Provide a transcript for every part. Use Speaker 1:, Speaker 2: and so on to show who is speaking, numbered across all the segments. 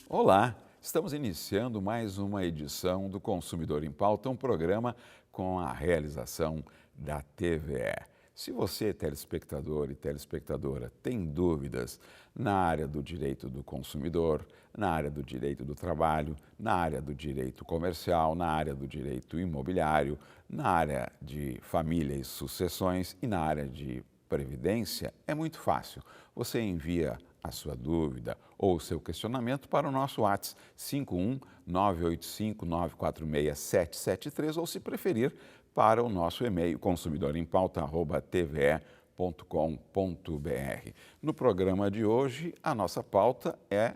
Speaker 1: Olá, estamos iniciando mais uma edição do Consumidor em Pauta, um programa com a realização da TVE. Se você, telespectador e telespectadora, tem dúvidas na área do direito do consumidor, na área do direito do trabalho, na área do direito comercial, na área do direito imobiliário, na área de família e sucessões e na área de previdência, é muito fácil. Você envia a sua dúvida ou o seu questionamento para o nosso WhatsApp 51985946773 ou, se preferir, para o nosso e-mail consumidorempauta@tve.com.br. No programa de hoje, a nossa pauta é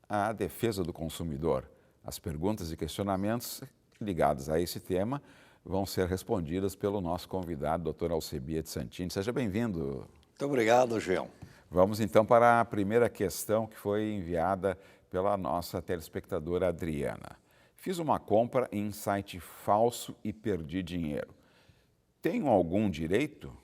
Speaker 1: a defesa do consumidor. As perguntas e questionamentos ligados a esse tema vão ser respondidas pelo nosso convidado, Dr. Alcebiades Santini. Seja bem-vindo.
Speaker 2: Muito obrigado, João.
Speaker 1: Vamos então para a primeira questão que foi enviada pela nossa telespectadora Adriana. Fiz uma compra em site falso e perdi dinheiro. Tenho algum direito?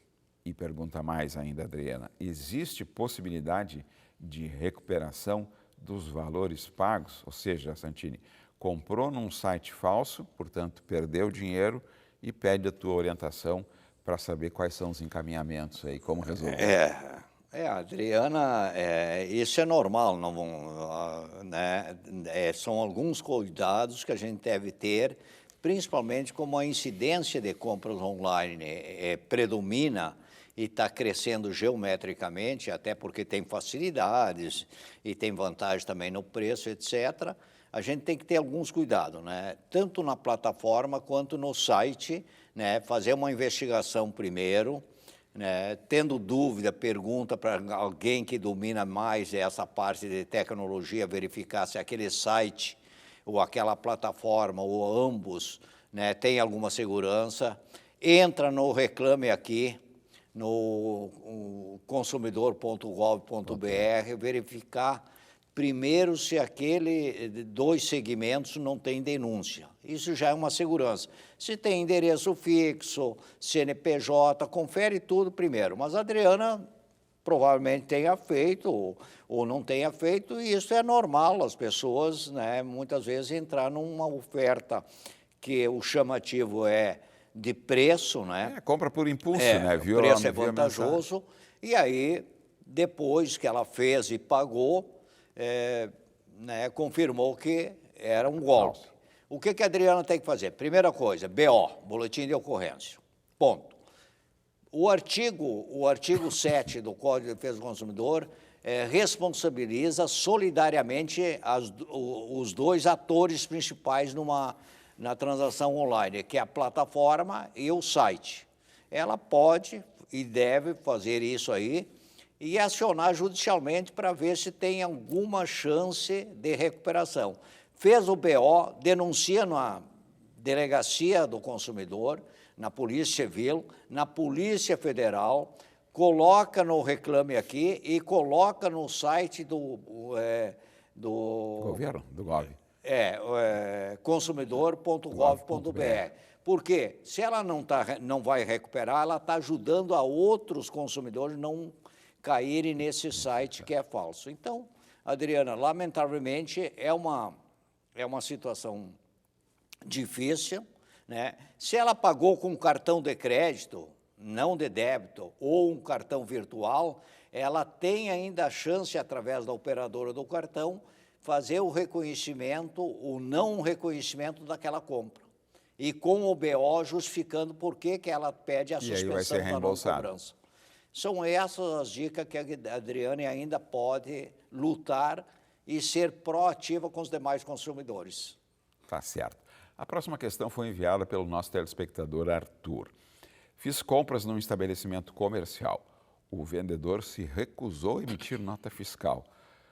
Speaker 1: E pergunta mais ainda, Adriana, existe possibilidade de recuperação dos valores pagos? Ou seja, Santini, comprou num site falso, portanto perdeu dinheiro e pede a tua orientação para saber quais são os encaminhamentos aí, como resolver.
Speaker 2: Adriana, isso é normal, não, né? São alguns cuidados que a gente deve ter, principalmente como a incidência de compras online predomina e está crescendo geometricamente, até porque tem facilidades e tem vantagem também no preço, etc. A gente tem que ter alguns cuidados, né? Tanto na plataforma quanto no site, né? Fazer uma investigação primeiro, né? Tendo dúvida, pergunta para alguém que domina mais essa parte de tecnologia, verificar se aquele site ou aquela plataforma ou ambos, né, tem alguma segurança. Entra no Reclame Aqui, no consumidor.gov.br, verificar primeiro se aquele dois segmentos não tem denúncia. Isso já é uma segurança. Se tem endereço fixo, CNPJ, confere tudo primeiro. Mas a Adriana provavelmente tenha feito ou não tenha feito, e isso é normal, as pessoas, né, muitas vezes entrar numa oferta que o chamativo é de preço, né?
Speaker 1: Compra por impulso, né?
Speaker 2: O preço é vantajoso, e aí, depois que ela fez e pagou, né, confirmou que era um golpe. O que a Adriana tem que fazer? Primeira coisa, BO, Boletim de Ocorrência. Ponto. O artigo 7 do Código de Defesa do Consumidor responsabiliza solidariamente os dois atores principais na transação online, que é a plataforma e o site. Ela pode e deve fazer isso aí e acionar judicialmente para ver se tem alguma chance de recuperação. Fez o BO, denuncia na Delegacia do Consumidor, na Polícia Civil, na Polícia Federal, coloca no Reclame Aqui e coloca no site do
Speaker 1: governo, do Gov.
Speaker 2: Consumidor.gov.br. Porque se ela não vai recuperar, ela está ajudando a outros consumidores não caírem nesse site que é falso. Então, Adriana, lamentavelmente, é uma situação difícil, né? Se ela pagou com um cartão de crédito, não de débito, ou um cartão virtual, ela tem ainda a chance, através da operadora do cartão, fazer o reconhecimento, o não reconhecimento daquela compra. E com o BO justificando por que ela pede a suspensão da não cobrança. São essas as dicas que a Adriane ainda pode lutar e ser proativa com os demais consumidores.
Speaker 1: Tá certo. A próxima questão foi enviada pelo nosso telespectador Arthur. Fiz compras num estabelecimento comercial. O vendedor se recusou a emitir nota fiscal.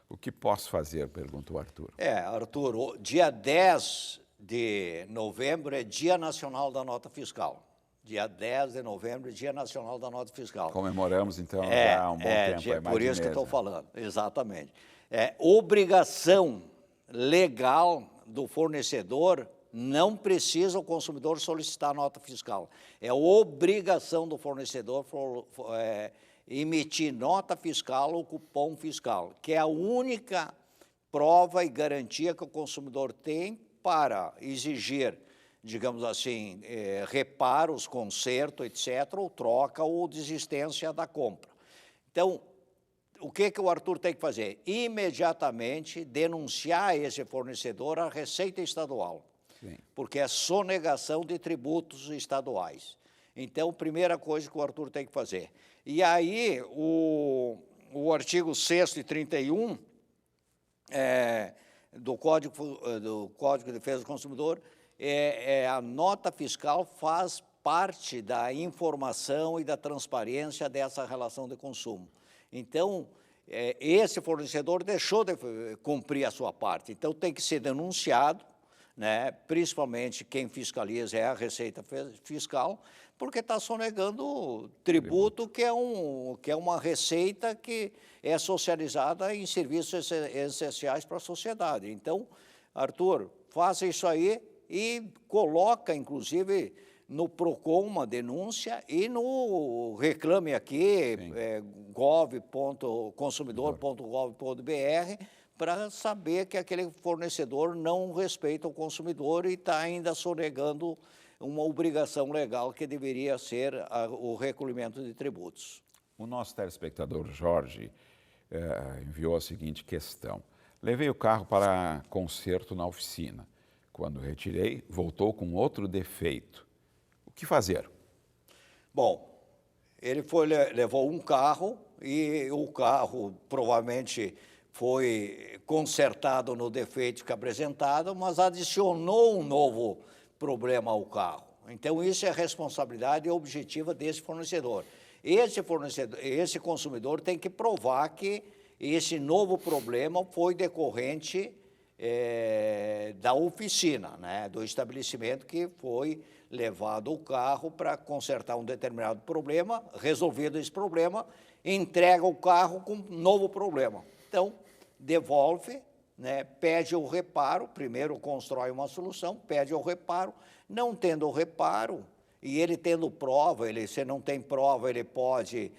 Speaker 1: O que posso fazer? Perguntou o Arthur.
Speaker 2: Arthur, dia 10 de novembro é Dia Nacional da Nota Fiscal. Dia 10 de novembro, Dia Nacional da Nota Fiscal.
Speaker 1: Comemoramos, então, já há um bom tempo.
Speaker 2: É por isso que estou falando, exatamente. É obrigação legal do fornecedor não precisa o consumidor solicitar nota fiscal. É obrigação do fornecedor emitir nota fiscal ou cupom fiscal, que é a única prova e garantia que o consumidor tem para exigir, digamos assim, reparos, conserto, etc., ou troca ou desistência da compra. Então, o que o Arthur tem que fazer? Imediatamente denunciar esse fornecedor à Receita Estadual, sim, porque é sonegação de tributos estaduais. Então, primeira coisa que o Arthur tem que fazer. E aí, o artigo 6º e 31 do Código de Defesa do Consumidor, a nota fiscal faz parte da informação e da transparência dessa relação de consumo. Então, esse fornecedor deixou de cumprir a sua parte, então tem que ser denunciado, né? Principalmente quem fiscaliza é a Receita Fiscal, porque está sonegando tributo que é uma receita que é socializada em serviços essenciais para a sociedade. Então, Arthur, faça isso aí e coloca, inclusive, no PROCON uma denúncia e no Reclame Aqui, gov.consumidor.gov.br, para saber que aquele fornecedor não respeita o consumidor e está ainda sonegando uma obrigação legal que deveria ser o recolhimento de tributos.
Speaker 1: O nosso telespectador Jorge enviou a seguinte questão. Levei o carro para conserto na oficina. Quando retirei, voltou com outro defeito. O que fazer?
Speaker 2: Bom, ele levou um carro e o carro provavelmente foi consertado no defeito que apresentado, mas adicionou um novo problema ao carro. Então, isso é responsabilidade objetiva desse fornecedor. Esse consumidor tem que provar que esse novo problema foi decorrente da oficina, né, do estabelecimento que foi levado o carro para consertar um determinado problema, resolvido esse problema, entrega o carro com um novo problema. Então, devolve, né, pede o reparo, primeiro constrói uma solução, pede o reparo, não tendo o reparo, e ele tendo prova, se não tem prova, ele pode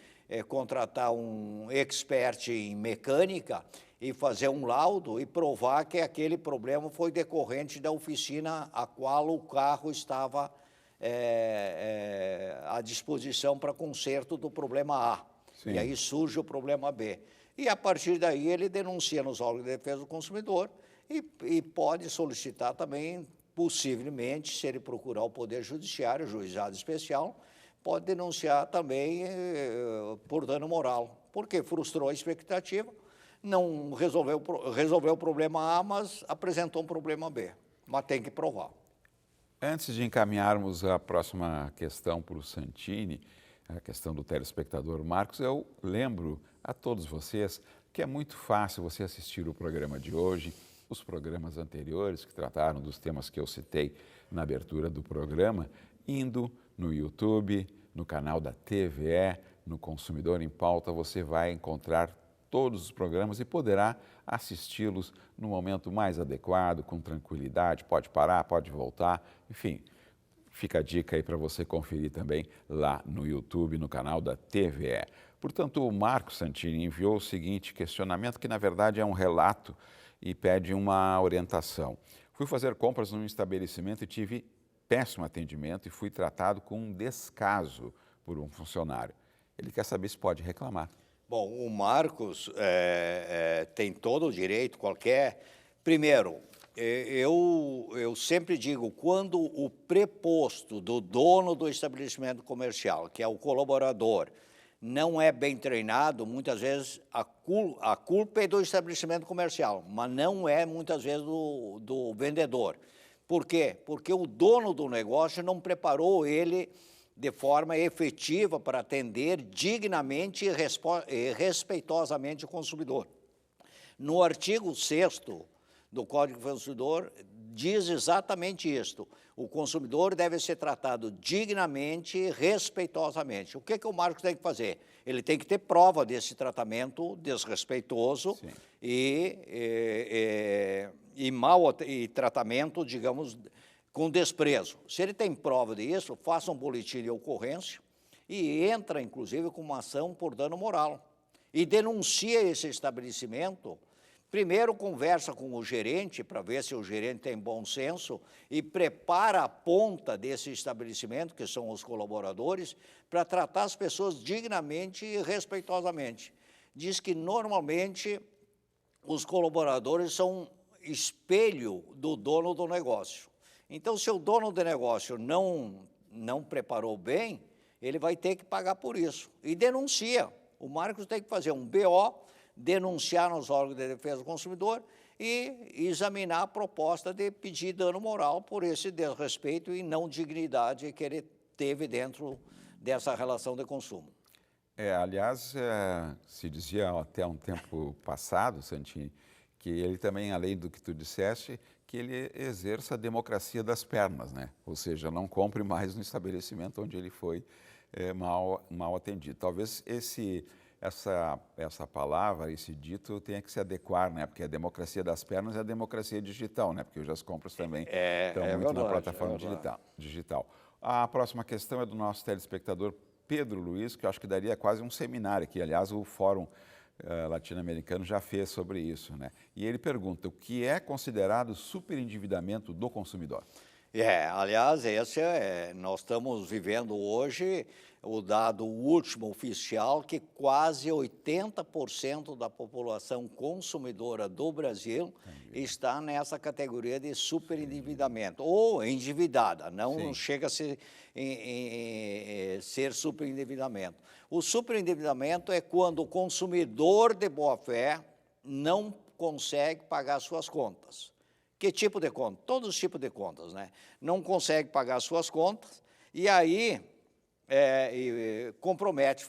Speaker 2: contratar um expert em mecânica e fazer um laudo e provar que aquele problema foi decorrente da oficina a qual o carro estava à disposição para conserto do problema A. Sim. E aí surge o problema B. E, a partir daí, ele denuncia nos órgãos de defesa do consumidor e pode solicitar também, possivelmente, se ele procurar o Poder Judiciário, o Juizado Especial, pode denunciar também por dano moral, porque frustrou a expectativa, não resolveu o problema A, mas apresentou um problema B, mas tem que provar.
Speaker 1: Antes de encaminharmos a próxima questão para o Santini, a questão do telespectador Marcos, eu lembro a todos vocês que é muito fácil você assistir o programa de hoje, os programas anteriores que trataram dos temas que eu citei na abertura do programa, indo no YouTube, no canal da TVE, no Consumidor em Pauta, você vai encontrar todos os programas e poderá assisti-los no momento mais adequado, com tranquilidade, pode parar, pode voltar, enfim. Fica a dica aí para você conferir também lá no YouTube, no canal da TVE. Portanto, o Marcos Santini enviou o seguinte questionamento, que na verdade é um relato e pede uma orientação. Fui fazer compras num estabelecimento e tive péssimo atendimento e fui tratado com um descaso por um funcionário. Ele quer saber se pode reclamar.
Speaker 2: Bom, o Marcos tem todo o direito, qualquer... Primeiro, eu sempre digo, quando o preposto do dono do estabelecimento comercial, que é o colaborador, não é bem treinado, muitas vezes a culpa é do estabelecimento comercial, mas não é muitas vezes do vendedor. Por quê? Porque o dono do negócio não preparou ele de forma efetiva para atender dignamente e respeitosamente o consumidor. No artigo 6º do Código do Consumidor, diz exatamente isto. O consumidor deve ser tratado dignamente e respeitosamente. O que o Marcos tem que fazer? Ele tem que ter prova desse tratamento desrespeitoso e tratamento, digamos, com desprezo. Se ele tem prova disso, faça um boletim de ocorrência e entra, inclusive, com uma ação por dano moral. E denuncia esse estabelecimento. Primeiro, conversa com o gerente, para ver se o gerente tem bom senso, e prepara a ponta desse estabelecimento, que são os colaboradores, para tratar as pessoas dignamente e respeitosamente. Diz que, normalmente, os colaboradores são espelho do dono do negócio. Então, se o dono do negócio não preparou bem, ele vai ter que pagar por isso. E denuncia. O Marcos tem que fazer um BO, denunciar nos órgãos de defesa do consumidor e examinar a proposta de pedir dano moral por esse desrespeito e não dignidade que ele teve dentro dessa relação de consumo.
Speaker 1: Aliás, se dizia até um tempo passado, Santini, que ele também, além do que tu disseste, que ele exerça a democracia das pernas, né? Ou seja, não compre mais no estabelecimento onde ele foi mal atendido. Talvez essa palavra, esse dito, tenha que se adequar, né? Porque a democracia das pernas é a democracia digital, né? Porque hoje as compras também estão muito
Speaker 2: verdade,
Speaker 1: na plataforma digital. A próxima questão é do nosso telespectador Pedro Luiz, que eu acho que daria quase um seminário aqui. Aliás, o Fórum Latino-Americano já fez sobre isso, né? E ele pergunta: o que é considerado superendividamento do consumidor?
Speaker 2: Aliás, nós estamos vivendo hoje o dado último oficial que quase 80% da população consumidora do Brasil está nessa categoria de superendividamento, ou endividada, não chega a ser superendividamento. O superendividamento é quando o consumidor de boa-fé não consegue pagar suas contas. Que tipo de conta? Todos os tipos de contas, né? Não consegue pagar suas contas e aí compromete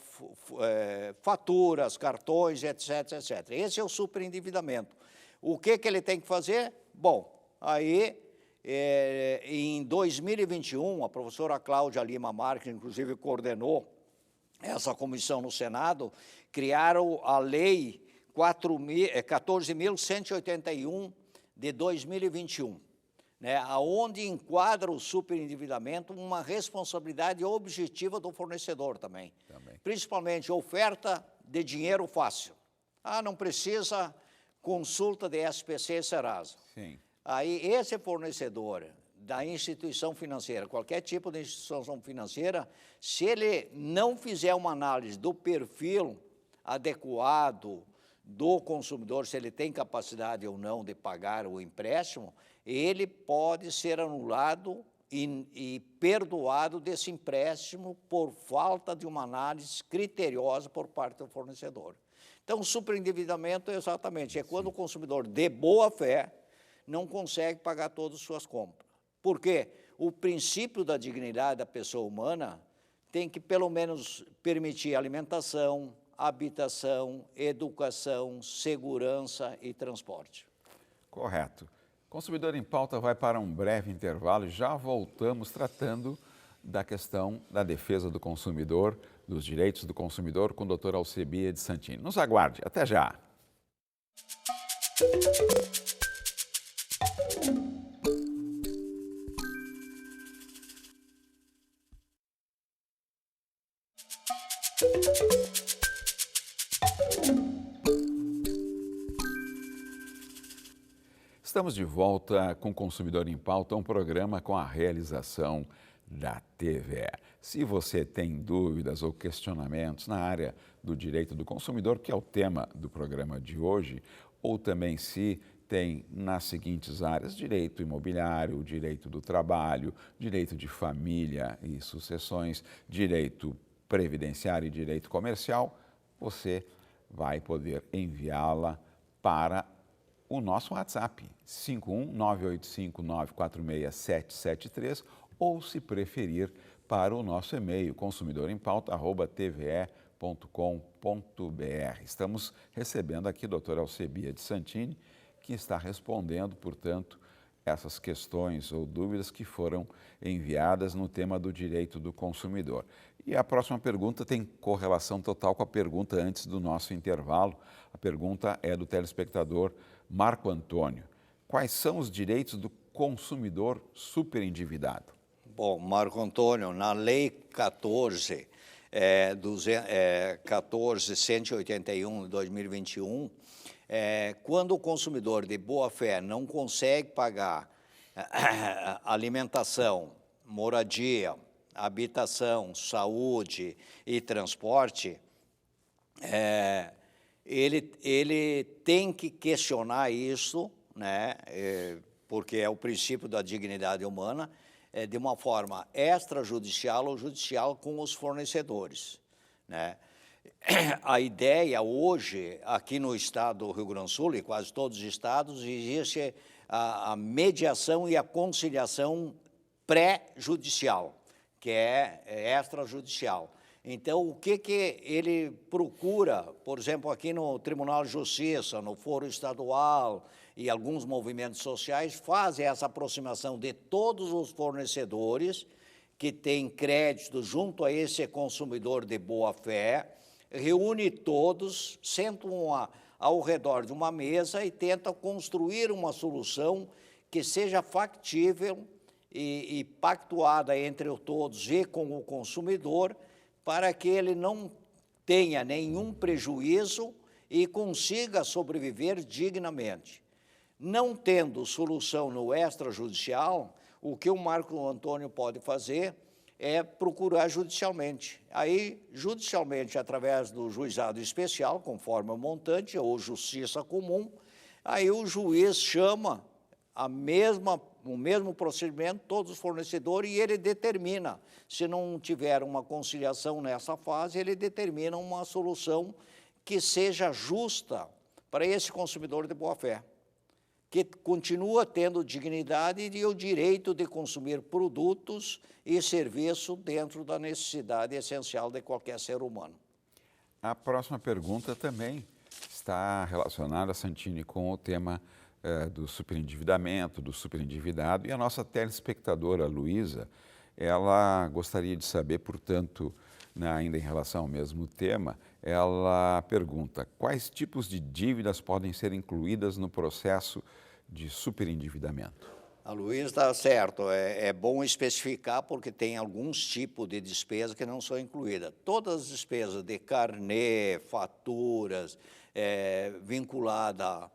Speaker 2: faturas, cartões, etc, etc. Esse é o superendividamento. O que ele tem que fazer? Bom, aí em 2021, a professora Cláudia Lima Marques, inclusive, coordenou essa comissão no Senado, criaram a lei 14.181 de 2021, né, aonde enquadra o superendividamento uma responsabilidade objetiva do fornecedor também. Principalmente oferta de dinheiro fácil. Não precisa consulta de SPC e Serasa. Aí esse fornecedor da instituição financeira, qualquer tipo de instituição financeira, se ele não fizer uma análise do perfil adequado do consumidor, se ele tem capacidade ou não de pagar o empréstimo, ele pode ser anulado e perdoado desse empréstimo por falta de uma análise criteriosa por parte do fornecedor. Então, o superendividamento é quando o consumidor, de boa fé, não consegue pagar todas as suas compras. Por quê? O princípio da dignidade da pessoa humana tem que, pelo menos, permitir alimentação, habitação, educação, segurança e transporte.
Speaker 1: Correto. Consumidor em Pauta vai para um breve intervalo e já voltamos tratando da questão da defesa do consumidor, dos direitos do consumidor, com o Dr. Alcebia de Santini. Nos aguarde, até já! Estamos de volta com Consumidor em Pauta, um programa com a realização da TVE. Se você tem dúvidas ou questionamentos na área do direito do consumidor, que é o tema do programa de hoje, ou também se tem nas seguintes áreas: direito imobiliário, direito do trabalho, direito de família e sucessões, direito previdenciário e direito comercial, você vai poder enviá-la para o nosso WhatsApp, 51985946773, ou, se preferir, para o nosso e-mail, consumidorempauta@tve.com.br. Estamos recebendo aqui o Dr. Alcebia de Santini, que está respondendo, portanto, essas questões ou dúvidas que foram enviadas no tema do direito do consumidor. E a próxima pergunta tem correlação total com a pergunta antes do nosso intervalo. A pergunta é do telespectador Marco Antônio. Quais são os direitos do consumidor superendividado?
Speaker 2: Bom, Marco Antônio, na Lei 14.181 de 2021, quando o consumidor de boa-fé não consegue pagar alimentação, moradia, habitação, saúde e transporte, ele tem que questionar isso, né, porque é o princípio da dignidade humana, de uma forma extrajudicial ou judicial com os fornecedores, né? A ideia hoje, aqui no estado do Rio Grande do Sul, e quase todos os estados, existe a mediação e a conciliação pré-judicial, que é extrajudicial. Então, o que ele procura, por exemplo, aqui no Tribunal de Justiça, no Foro Estadual e alguns movimentos sociais, fazem essa aproximação de todos os fornecedores que têm crédito junto a esse consumidor de boa-fé, reúne todos, sentam ao redor de uma mesa e tenta construir uma solução que seja factível e pactuada entre todos e com o consumidor, para que ele não tenha nenhum prejuízo e consiga sobreviver dignamente. Não tendo solução no extrajudicial, o que o Marco Antônio pode fazer é procurar judicialmente. Aí, judicialmente, através do juizado especial, conforme o montante, ou justiça comum, aí o juiz chama o mesmo procedimento, todos os fornecedores, e ele determina. Se não tiver uma conciliação nessa fase, ele determina uma solução que seja justa para esse consumidor de boa-fé, que continua tendo dignidade e o direito de consumir produtos e serviços dentro da necessidade essencial de qualquer ser humano.
Speaker 1: A próxima pergunta também está relacionada, Santini, com o tema do superendividamento, do superendividado. E a nossa telespectadora, Luísa, ela gostaria de saber, portanto, ainda em relação ao mesmo tema, ela pergunta: quais tipos de dívidas podem ser incluídas no processo de superendividamento?
Speaker 2: A Luísa está certo, é bom especificar porque tem alguns tipos de despesas que não são incluídas. Todas as despesas de carnê, faturas, vinculada a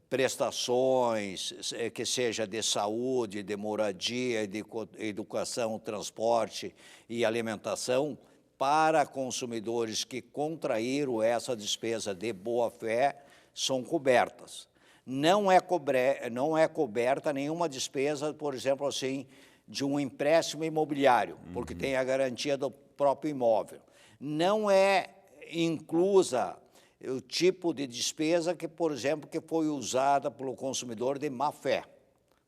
Speaker 2: prestações, que seja de saúde, de moradia, de educação, transporte e alimentação, para consumidores que contraíram essa despesa de boa-fé, são cobertas. Não é coberta nenhuma despesa, por exemplo, assim, de um empréstimo imobiliário, porque tem a garantia do próprio imóvel. Não é inclusa o tipo de despesa que, por exemplo, que foi usada pelo consumidor de má-fé.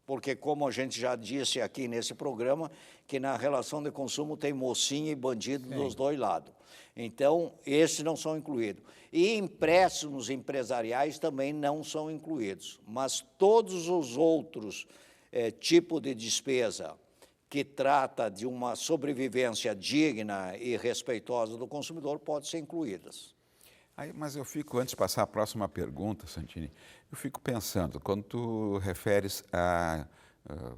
Speaker 2: Porque, como a gente já disse aqui nesse programa, que na relação de consumo tem mocinha e bandido dos dois lados. Então, esses não são incluídos. E empréstimos empresariais também não são incluídos. Mas todos os outros tipos de despesa que trata de uma sobrevivência digna e respeitosa do consumidor podem ser incluídas.
Speaker 1: Mas eu fico, antes de passar a próxima pergunta, Santini, eu fico pensando, quando tu referes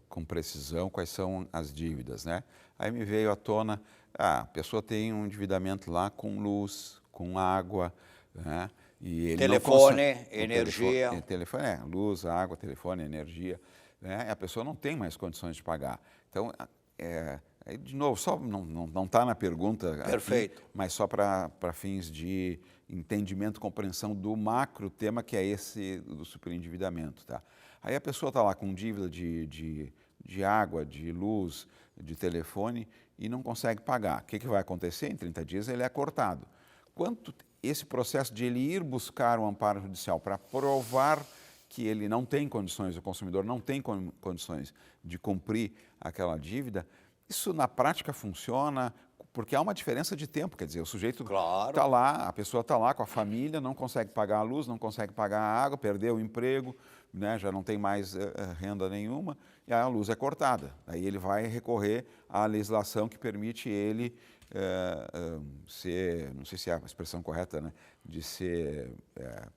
Speaker 1: com precisão quais são as dívidas, né? Aí me veio à tona, a pessoa tem um endividamento lá com luz, com água, né? E ele
Speaker 2: telefone, energia.
Speaker 1: Telefone, luz, água, telefone, energia, né? A pessoa não tem mais condições de pagar. Então, de novo, só não está na pergunta.
Speaker 2: Perfeito.
Speaker 1: Aqui, mas só para fins de entendimento, compreensão do macro tema, que é esse do superendividamento, tá? Aí a pessoa está lá com dívida de água, de luz, de telefone e não consegue pagar. O que vai acontecer? Em 30 dias ele é cortado. Quanto esse processo de ele ir buscar um amparo judicial para provar que ele não tem condições, o consumidor não tem condições de cumprir aquela dívida, isso na prática funciona? Porque há uma diferença de tempo, quer dizer, o sujeito está lá, a pessoa está lá com a família, não consegue pagar a luz, não consegue pagar a água, perdeu o emprego, né, já não tem mais renda nenhuma, e a luz é cortada. Aí ele vai recorrer à legislação que permite ele ser, não sei se é a expressão correta, né, de ser...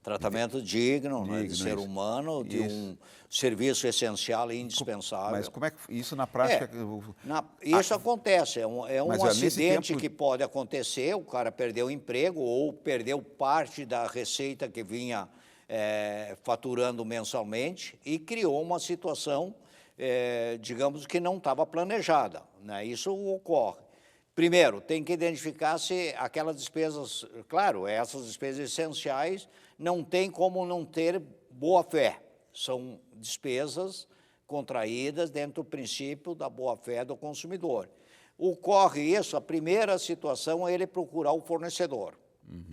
Speaker 2: tratamento digno, né, de
Speaker 1: digno,
Speaker 2: ser
Speaker 1: isso.
Speaker 2: humano, de
Speaker 1: Isso.
Speaker 2: um serviço essencial e indispensável.
Speaker 1: Mas como é que isso na prática...
Speaker 2: Isso acontece, é um
Speaker 1: Mas, nesse
Speaker 2: acidente
Speaker 1: tempo-
Speaker 2: que pode acontecer, o cara perdeu o emprego ou perdeu parte da receita que vinha faturando mensalmente e criou uma situação, digamos, que não estava planejada, né? Isso ocorre. Primeiro, tem que identificar se aquelas despesas, claro, essas despesas essenciais não tem como não ter boa-fé, são despesas contraídas dentro do princípio da boa-fé do consumidor. Ocorre isso, a primeira situação é ele procurar o fornecedor,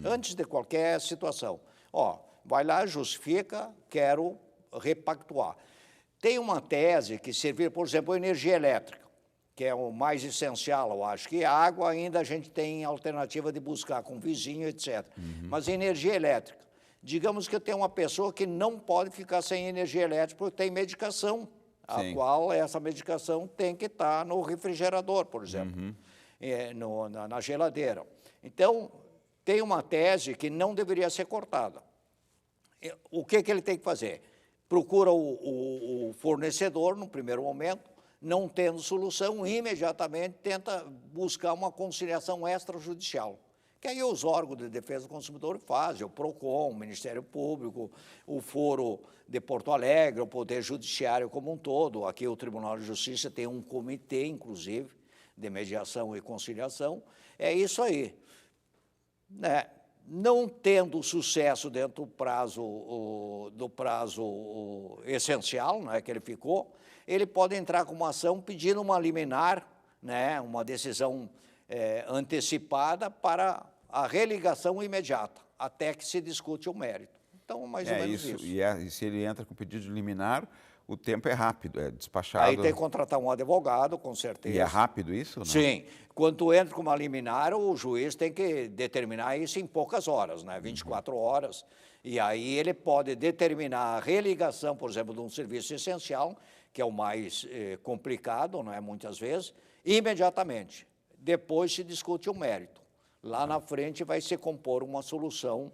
Speaker 2: antes de qualquer situação. Ó, vai lá, justifica, quero repactuar. Tem uma tese que servir, por exemplo, a energia elétrica, que é o mais essencial, eu acho, que a água ainda a gente tem alternativa de buscar com vizinho, etc. Mas energia elétrica, digamos que eu tenho uma pessoa que não pode ficar sem energia elétrica porque tem medicação, a qual essa medicação tem que estar no refrigerador, por exemplo, na geladeira. Então, tem uma tese que não deveria ser cortada. O que ele tem que fazer? Procura o fornecedor no primeiro momento, não tendo solução, imediatamente tenta buscar uma conciliação extrajudicial, que aí os órgãos de defesa do consumidor fazem, o PROCON, o Ministério Público, o Foro de Porto Alegre, o Poder Judiciário como um todo. Aqui o Tribunal de Justiça tem um comitê, inclusive, de mediação e conciliação. É isso aí, né? Não tendo sucesso dentro do prazo essencial, né, que ele ficou, ele pode entrar com uma ação pedindo uma liminar, né, uma decisão antecipada para a religação imediata, até que se discute o mérito. Então, mais ou menos isso.
Speaker 1: E se ele entra com pedido de liminar, o tempo é rápido, é despachado.
Speaker 2: Aí tem que contratar um advogado, com certeza.
Speaker 1: E é rápido isso? Não?
Speaker 2: Sim. Quando tu entra com uma liminar, o juiz tem que determinar isso em poucas horas, né? 24 horas. E aí ele pode determinar a religação, por exemplo, de um serviço essencial, que é o mais complicado, não é, muitas vezes, imediatamente. Depois se discute o mérito. Lá na frente vai se compor uma solução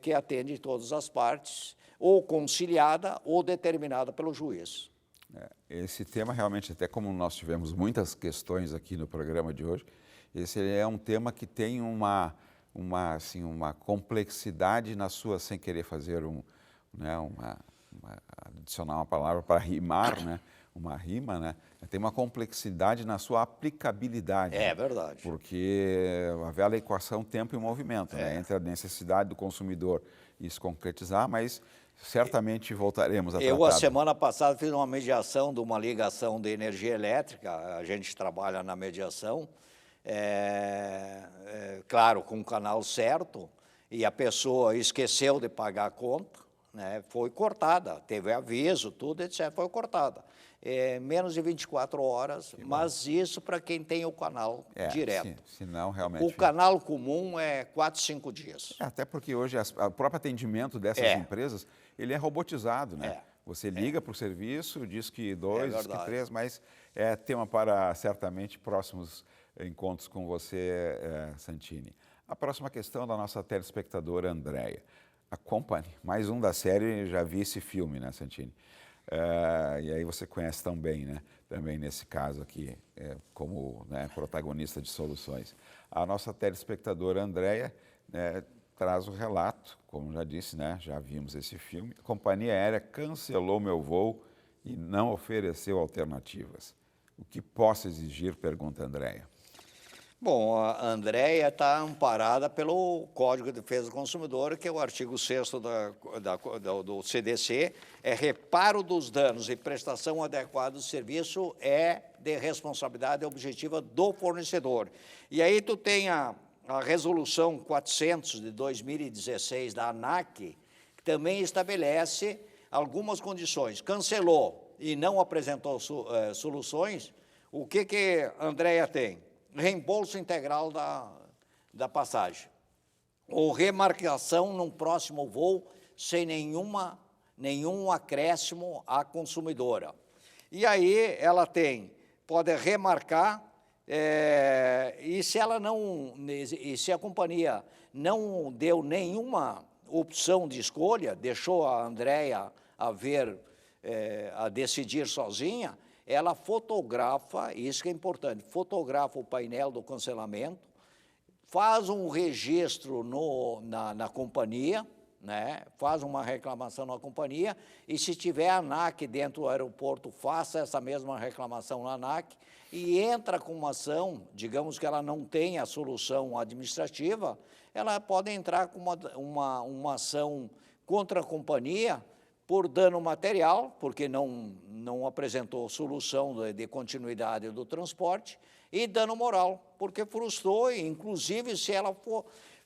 Speaker 2: que atende todas as partes, ou conciliada ou determinada pelo juiz.
Speaker 1: Esse tema realmente, até como nós tivemos muitas questões aqui no programa de hoje, esse é um tema que tem uma complexidade na sua, sem querer fazer adicionar uma palavra para rimar, né? Uma rima, né? Tem uma complexidade na sua aplicabilidade.
Speaker 2: É verdade.
Speaker 1: Porque a velha equação tempo e movimento, né? Entre a necessidade do consumidor e se concretizar, mas certamente voltaremos a tratar.
Speaker 2: Eu, a semana passada, fiz uma mediação de uma ligação de energia elétrica, a gente trabalha na mediação, claro, com o canal certo, e a pessoa esqueceu de pagar a conta, né, foi cortada, teve aviso, tudo, etc., foi cortada. Menos de 24 horas, mas isso para quem tem o canal direto.
Speaker 1: Senão, realmente...
Speaker 2: O canal comum é 4, 5 dias.
Speaker 1: Até porque hoje o próprio atendimento dessas empresas, ele é robotizado, né? Você liga para o serviço, diz que 2, diz que 3, mas é tema para, certamente, próximos encontros com você, Santini. A próxima questão é da nossa telespectadora Andréia. A Company, mais um da série, já vi esse filme, né, Santini? E aí você conhece tão bem, né? Também nesse caso aqui, como protagonista de soluções. A nossa telespectadora Andréia traz o relato, como já disse, né? Já vimos esse filme. A companhia aérea cancelou meu voo e não ofereceu alternativas. O que posso exigir? Pergunta a Andréia.
Speaker 2: Bom, a Andréia está amparada pelo Código de Defesa do Consumidor, que é o artigo 6º do CDC, reparo dos danos e prestação adequada do serviço é de responsabilidade objetiva do fornecedor. E aí tu tem a resolução 400 de 2016 da ANAC, que também estabelece algumas condições. Cancelou e não apresentou soluções, o que a Andréia tem? Reembolso integral da passagem, ou remarcação num próximo voo sem nenhum acréscimo à consumidora. E aí ela pode remarcar, e se a companhia não deu nenhuma opção de escolha, deixou a Andréia a decidir sozinha, ela fotografa, isso que é importante, fotografa o painel do cancelamento, faz um registro na companhia, né? Faz uma reclamação na companhia, e se tiver a ANAC dentro do aeroporto, faça essa mesma reclamação na ANAC e entra com uma ação, digamos que ela não tenha solução administrativa, ela pode entrar com uma ação contra a companhia por dano material, porque não apresentou solução de continuidade do transporte, e dano moral, porque frustrou, inclusive se ela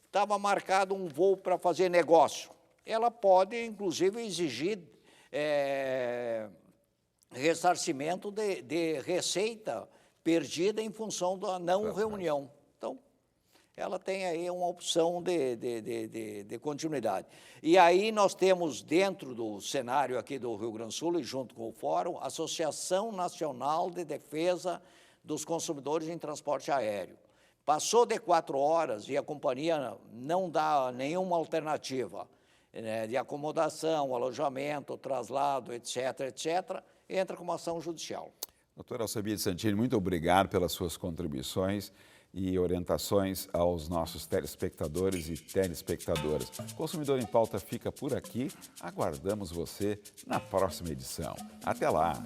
Speaker 2: estava marcado um voo para fazer negócio, ela pode, inclusive, exigir ressarcimento de receita perdida em função da não reunião. Então, ela tem aí uma opção de continuidade. E aí nós temos, dentro do cenário aqui do Rio Grande do Sul, e junto com o Fórum, a Associação Nacional de Defesa dos Consumidores em Transporte Aéreo. Passou de 4 horas e a companhia não dá nenhuma alternativa, né, de acomodação, alojamento, traslado, etc., etc., entra com uma ação judicial.
Speaker 1: Doutora Alcebia de Santini, muito obrigado pelas suas contribuições e orientações aos nossos telespectadores e telespectadoras. Consumidor em Pauta fica por aqui. Aguardamos você na próxima edição. Até lá!